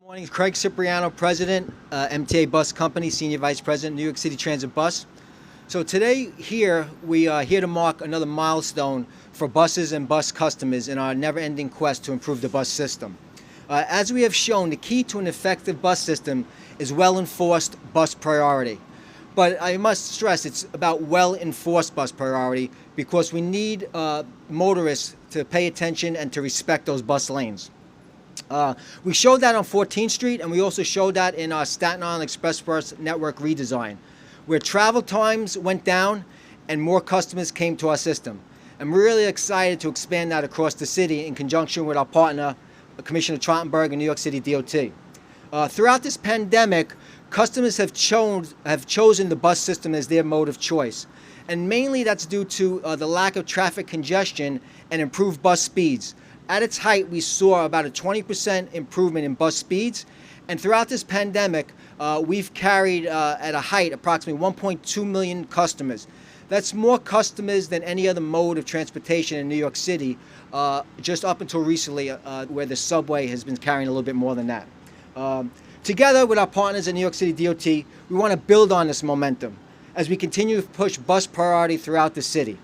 Morning, Craig Cipriano, President, MTA Bus Company, Senior Vice President, New York City Transit Bus. So today we are here to mark another milestone for buses and bus customers in our never-ending quest to improve the bus system. As we have shown, the key to an effective bus system is well-enforced bus priority. But I must stress it's about well-enforced bus priority because we need motorists to pay attention and to respect those bus lanes. We showed that on 14th Street, and we also showed that in our Staten Island Express Bus network redesign, where travel times went down and more customers came to our system. And we're really excited to expand that across the city in conjunction with our partner, Commissioner Trottenberg and New York City DOT. Throughout this pandemic, customers have chosen the bus system as their mode of choice. And mainly that's due to the lack of traffic congestion and improved bus speeds. At its height, we saw about a 20% improvement in bus speeds. And throughout this pandemic, we've carried at a height approximately 1.2 million customers. That's more customers than any other mode of transportation in New York City, just up until recently, where the subway has been carrying a little bit more than that. Together with our partners at New York City DOT, we want to build on this momentum as we continue to push bus priority throughout the city.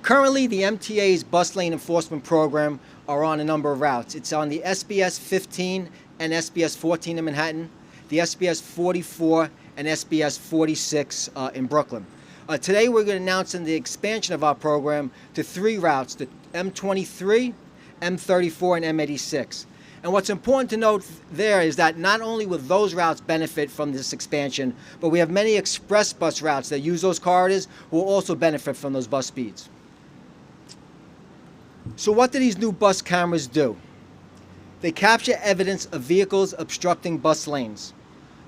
Currently, the MTA's bus lane enforcement program are on a number of routes. It's on the SBS 15 and SBS 14 in Manhattan, the SBS 44 and SBS 46 in Brooklyn. Today, we're going to announce the expansion of our program to 3 routes, the M23, M34, and M86. And what's important to note there is that not only will those routes benefit from this expansion, but we have many express bus routes that use those corridors who will also benefit from those bus speeds. So what do these new bus cameras do? They capture evidence of vehicles obstructing bus lanes.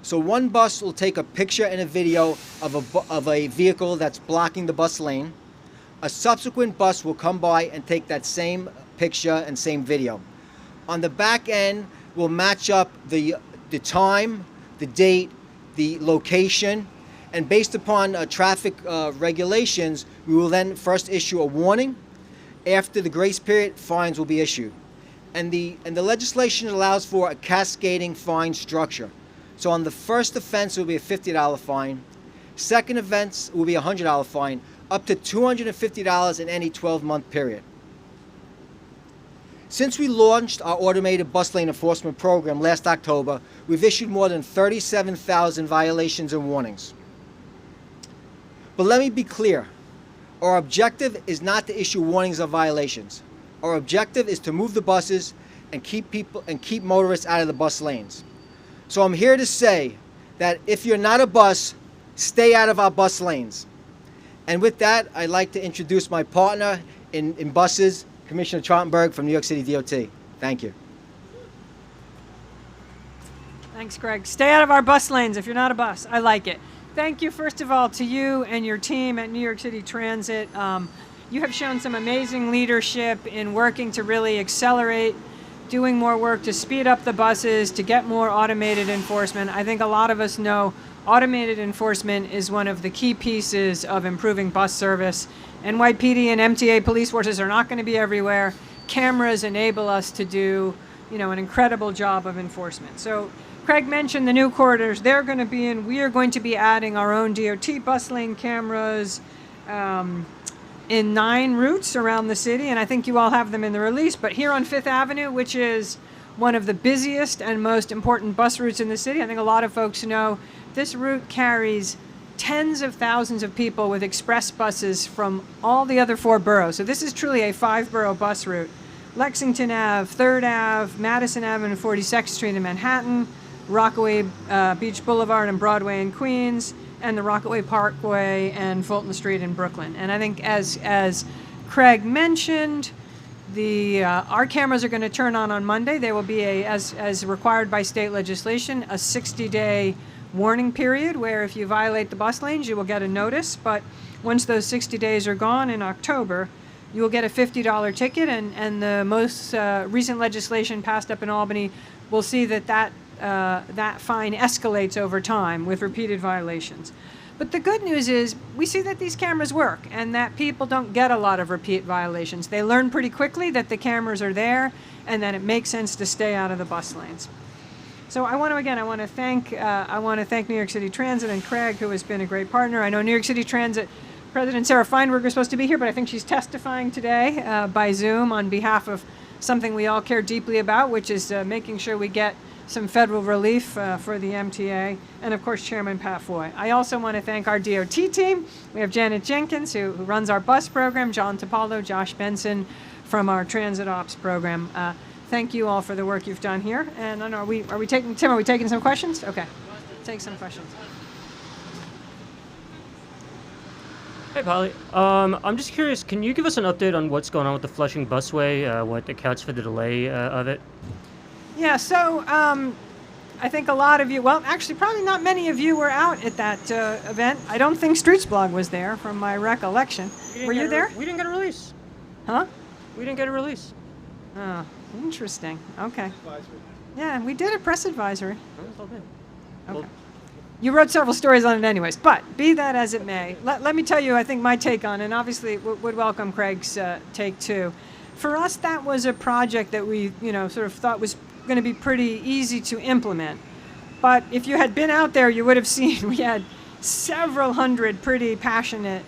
So one bus will take a picture and a video of a vehicle that's blocking the bus lane. A subsequent bus will come by and take that same picture and same video. On the back end, we'll match up the time, the date, the location, and based upon traffic regulations, we will then first issue a warning. After the grace period, fines will be issued. And the legislation allows for a cascading fine structure. So on the first offense, it will be a $50 fine. Second offense will be a $100 fine, up to $250 in any 12-month period. Since we launched our automated bus lane enforcement program last October, we've issued more than 37,000 violations and warnings. But let me be clear. Our objective is not to issue warnings of violations. Our objective is to move the buses and keep motorists out of the bus lanes. So I'm here to say that if you're not a bus, stay out of our bus lanes. And with that, I'd like to introduce my partner in buses, Commissioner Trottenberg from New York City DOT. Thank you. Thanks, Greg. Stay out of our bus lanes if you're not a bus. I like it. Thank you, first of all, to you and your team at New York City Transit. You have shown some amazing leadership in working to really accelerate, doing more work to speed up the buses, to get more automated enforcement. I think a lot of us know automated enforcement is one of the key pieces of improving bus service. NYPD and MTA police forces are not going to be everywhere. Cameras enable us to do, an incredible job of enforcement. So Craig mentioned the new corridors they're going to be in. We are going to be adding our own DOT bus lane cameras in 9 routes around the city, and I think you all have them in the release. But here on 5th Avenue, which is one of the busiest and most important bus routes in the city, I think a lot of folks know this route carries tens of thousands of people with express buses from all the other 4 boroughs. So this is truly a 5-borough bus route. Lexington Ave, 3rd Ave, Madison Avenue, 42nd Street in Manhattan, Rockaway Beach Boulevard and Broadway in Queens, and the Rockaway Parkway and Fulton Street in Brooklyn. And I think as Craig mentioned, our cameras are going to turn on Monday. There will be as required by state legislation, a 60-day warning period where if you violate the bus lanes, you will get a notice. But once those 60 days are gone in October, you will get a $50 ticket. And the most recent legislation passed up in Albany will see that fine escalates over time with repeated violations. But the good news is we see that these cameras work and that people don't get a lot of repeat violations. They learn pretty quickly that the cameras are there and that it makes sense to stay out of the bus lanes. So I want to thank New York City Transit and Craig, who has been a great partner. I know New York City Transit President Sarah Feinberg is supposed to be here, but I think she's testifying today by Zoom on behalf of something we all care deeply about, which is making sure we get some federal relief for the MTA, and of course Chairman Pat Foy. I also want to thank our DOT team. We have Janet Jenkins, who runs our bus program, John Topalo, Josh Benson from our transit ops program. Thank you all for the work you've done here. And I don't know, are we taking some questions? Okay, take some questions. Hey, Polly. I'm just curious, can you give us an update on what's going on with the Flushing Busway, what accounts for the delay of it? Yeah, so I think a lot of you, well, actually, probably not many of you were out at that event. I don't think Streets Blog was there, from my recollection. Were you there? We didn't get a release. Huh? We didn't get a release. Oh, interesting. Okay. Yeah, we did a press advisory. It's all good. Okay. Well, You wrote several stories on it anyways, but be that as it may, let me tell you, I think my take on it, and obviously would welcome Craig's take too. For us, that was a project that we, sort of thought was going to be pretty easy to implement. But if you had been out there, you would have seen we had several hundred pretty passionate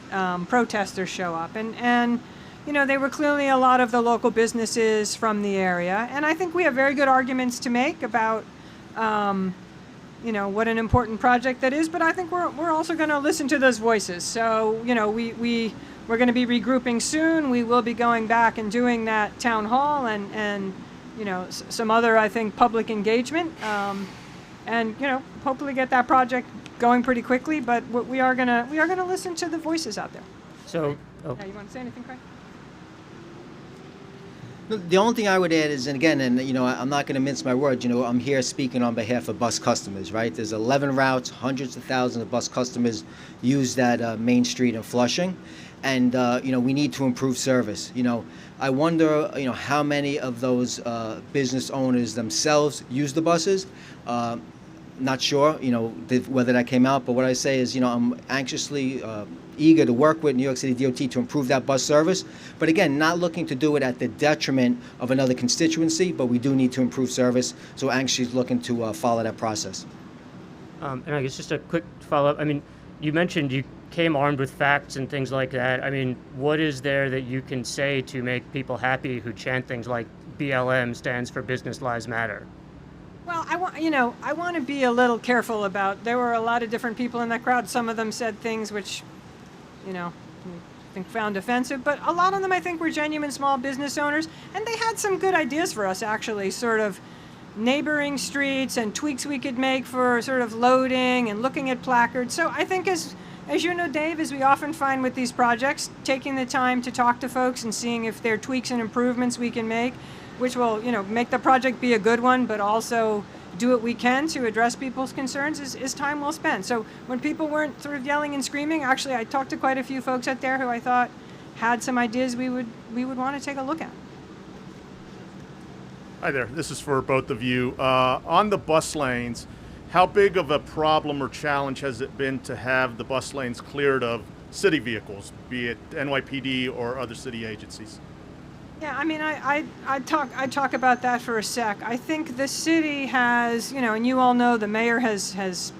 protesters show up. And they were clearly a lot of the local businesses from the area. And I think we have very good arguments to make about what an important project that is, but I think we're also going to listen to those voices. So, we're going to be regrouping soon. We will be going back and doing that town hall and some other, I think, public engagement, and hopefully get that project going pretty quickly. But we are gonna listen to the voices out there. So, Yeah, you want to say anything, Craig? The only thing I would add is, and again, I'm not going to mince my words, I'm here speaking on behalf of bus customers, right? There's 11 routes, hundreds of thousands of bus customers use that Main Street in Flushing, and, we need to improve service. I wonder, how many of those business owners themselves use the buses. Not sure, whether that came out, but what I say is, I'm anxiously eager to work with New York City DOT to improve that bus service. But again, not looking to do it at the detriment of another constituency, but we do need to improve service. So anxiously looking to follow that process. and I guess just a quick follow-up. I mean, you mentioned you came armed with facts and things like that. I mean, what is there that you can say to make people happy who chant things like BLM stands for Business Lives Matter? Well, I want to be a little careful about. There were a lot of different people in that crowd. Some of them said things which, I think found offensive, but a lot of them I think were genuine small business owners, and they had some good ideas for us actually, sort of neighboring streets and tweaks we could make for sort of loading and looking at placards. So I think as you know, Dave, as we often find with these projects, taking the time to talk to folks and seeing if there are tweaks and improvements we can make, which will, make the project be a good one, but also do what we can to address people's concerns is time well spent. So when people weren't sort of yelling and screaming, actually I talked to quite a few folks out there who I thought had some ideas we would want to take a look at. Hi there, this is for both of you. On the bus lanes, how big of a problem or challenge has it been to have the bus lanes cleared of city vehicles, be it NYPD or other city agencies? Yeah, I mean, I talk about that for a sec. I think the city has, and you all know the mayor has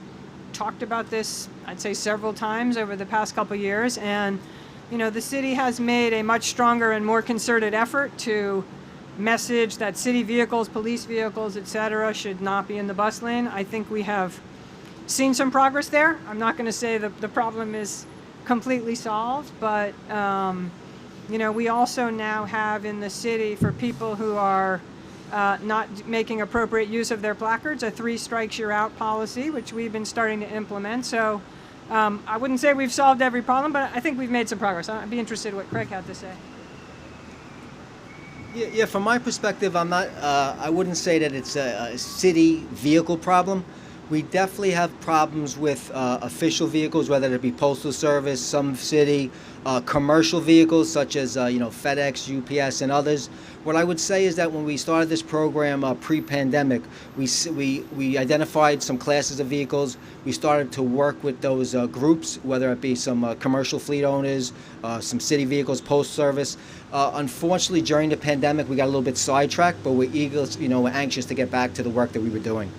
talked about this, I'd say several times over the past couple of years, and, the city has made a much stronger and more concerted effort to message that city vehicles, police vehicles, et cetera, should not be in the bus lane. I think we have seen some progress there. I'm not going to say that the problem is completely solved, but we also now have in the city, for people who are not making appropriate use of their placards, a 3 strikes you're out policy, which we've been starting to implement. So I wouldn't say we've solved every problem, but I think we've made some progress. I'd be interested in what Craig had to say. Yeah, from my perspective, I wouldn't say that it's a city vehicle problem. We definitely have problems with official vehicles, whether it be Postal Service, some city, commercial vehicles such as FedEx, UPS, and others. What I would say is that when we started this program pre-pandemic, we identified some classes of vehicles. We started to work with those groups, whether it be some commercial fleet owners, some city vehicles, Postal Service. Unfortunately, during the pandemic, we got a little bit sidetracked, but we're eager, we're anxious to get back to the work that we were doing.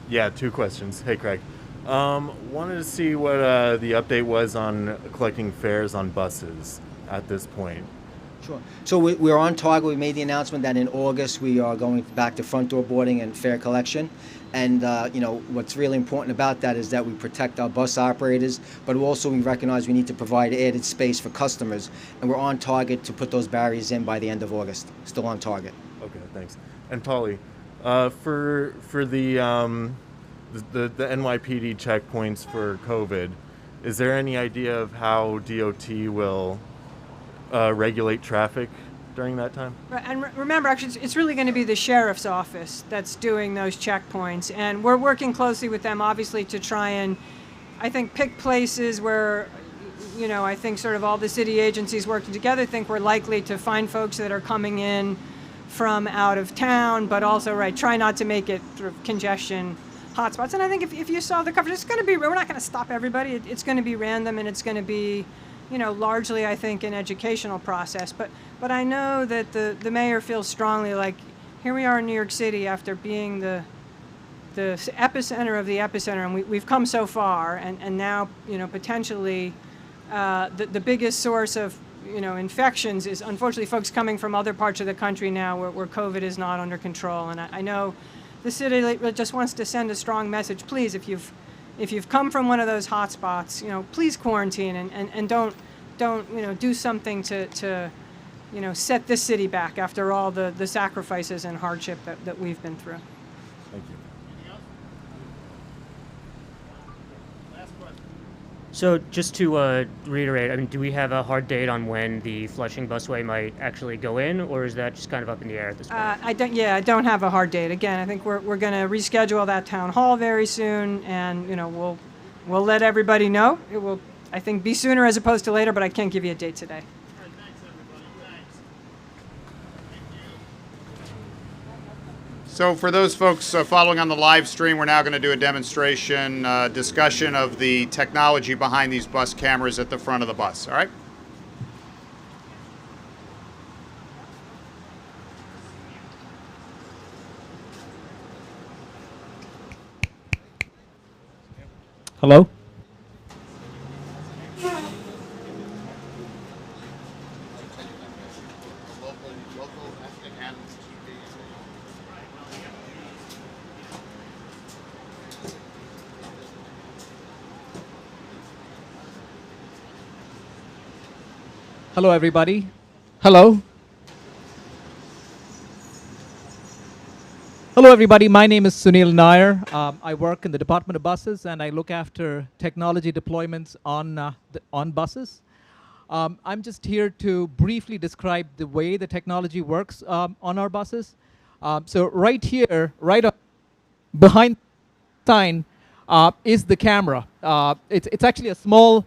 Yeah, two questions. Hey, Craig. Wanted to see what the update was on collecting fares on buses at this point. Sure. So we're on target. We made the announcement that in August we are going back to front door boarding and fare collection. And what's really important about that is that we protect our bus operators, but also we recognize we need to provide added space for customers. And we're on target to put those barriers in by the end of August. Still on target. Okay, thanks. And Polly, for the NYPD checkpoints for COVID, is there any idea of how DOT will regulate traffic during that time? Right, and remember, actually, it's really going to be the sheriff's office that's doing those checkpoints, and we're working closely with them, obviously, to try and, I think, pick places where, I think sort of all the city agencies working together think we're likely to find folks that are coming in from out of town, but also, right, try not to make it sort of congestion hotspots. And I think if you saw the coverage, it's going to be, we're not going to stop everybody. It's going to be random, and it's going to be, largely, I think, an educational process. But I know that the mayor feels strongly like here we are in New York City after being the epicenter of the epicenter, and we've come so far, and now, potentially the biggest source of, infections is unfortunately folks coming from other parts of the country now where COVID is not under control. And I know the city just wants to send a strong message. Please, if you've come from one of those hot spots, please quarantine and don't do something to set this city back after all the sacrifices and hardship that we've been through. Thank you. So just to reiterate, I mean, do we have a hard date on when the Flushing busway might actually go in, or is that just kind of up in the air at this point? I don't have a hard date. Again, I think we're going to reschedule that town hall very soon, and we'll let everybody know. It will, I think, be sooner as opposed to later, but I can't give you a date today. So for those folks following on the live stream, we're now going to do a demonstration discussion of the technology behind these bus cameras at the front of the bus. All right? Hello? Hello, everybody. Hello. Hello, everybody. My name is Sunil Nair. I work in the Department of Buses, and I look after technology deployments on buses. I'm just here to briefly describe the way the technology works on our buses. So right here, right up behind the sign, is the camera. It's actually a small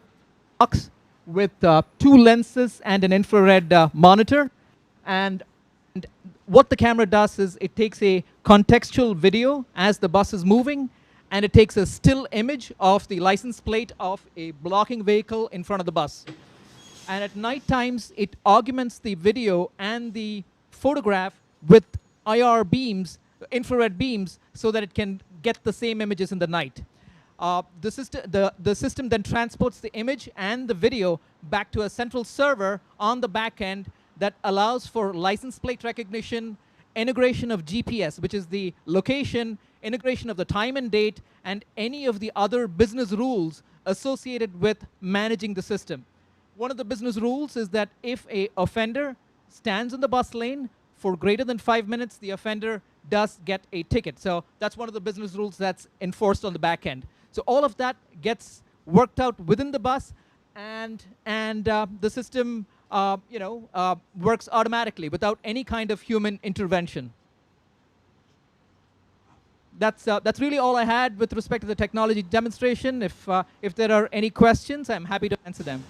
box with 2 lenses and an infrared monitor. And what the camera does is it takes a contextual video as the bus is moving, and it takes a still image of the license plate of a blocking vehicle in front of the bus. And at night times, it augments the video and the photograph with IR beams, infrared beams, so that it can get the same images in the night. The system then transports the image and the video back to a central server on the back end that allows for license plate recognition, integration of GPS, which is the location, integration of the time and date, and any of the other business rules associated with managing the system. One of the business rules is that if an offender stands in the bus lane for greater than 5 minutes, the offender does get a ticket. So that's one of the business rules that's enforced on the back end. So all of that gets worked out within the bus, and the system works automatically without any kind of human intervention. That's really all I had with respect to the technology demonstration. If there are any questions, I'm happy to answer them.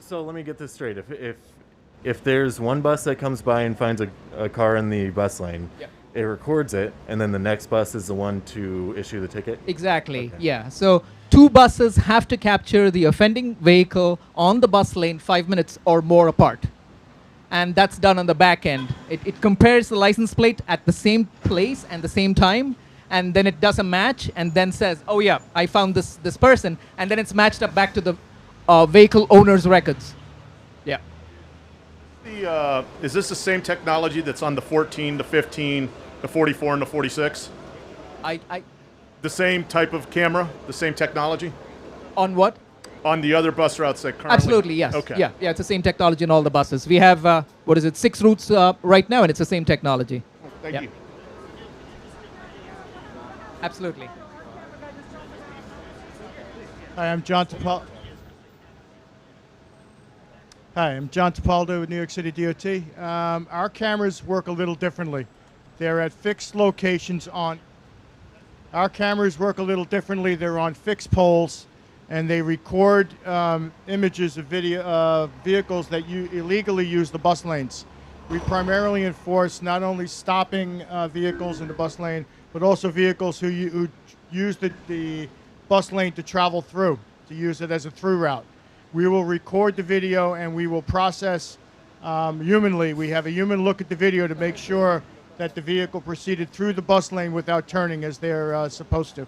So let me get this straight. If there's one bus that comes by and finds a car in the bus lane, Yep. it records it, and then the next bus is the one to issue the ticket? Exactly. Okay. Yeah. So 2 buses have to capture the offending vehicle on the bus lane 5 minutes or more apart. And that's done on the back end. It compares the license plate at the same place and the same time, and then it does a match and then says, oh yeah, I found this person, and then it's matched up back to the vehicle owner's records. Yeah. Is this the same technology that's on the 14, the 15, the 44, and the 46? I The same type of camera, the same technology on what? on the other bus routes that currently? Absolutely, yes. Okay. Yeah, it's the same technology in all the buses. We have, 6 routes right now, and it's the same technology. Thank Yeah. you. Absolutely. Hi, I'm John Tapaldo with New York City DOT. Our cameras work a little differently. They're at fixed locations Our cameras work a little differently. They're on fixed poles, and they record images of vehicles that illegally use the bus lanes. We primarily enforce not only stopping vehicles in the bus lane, but also vehicles who use the bus lane to travel through, to use it as a through route. We will record the video and we will process humanly. We have a human look at the video to make sure that the vehicle proceeded through the bus lane without turning as they're supposed to.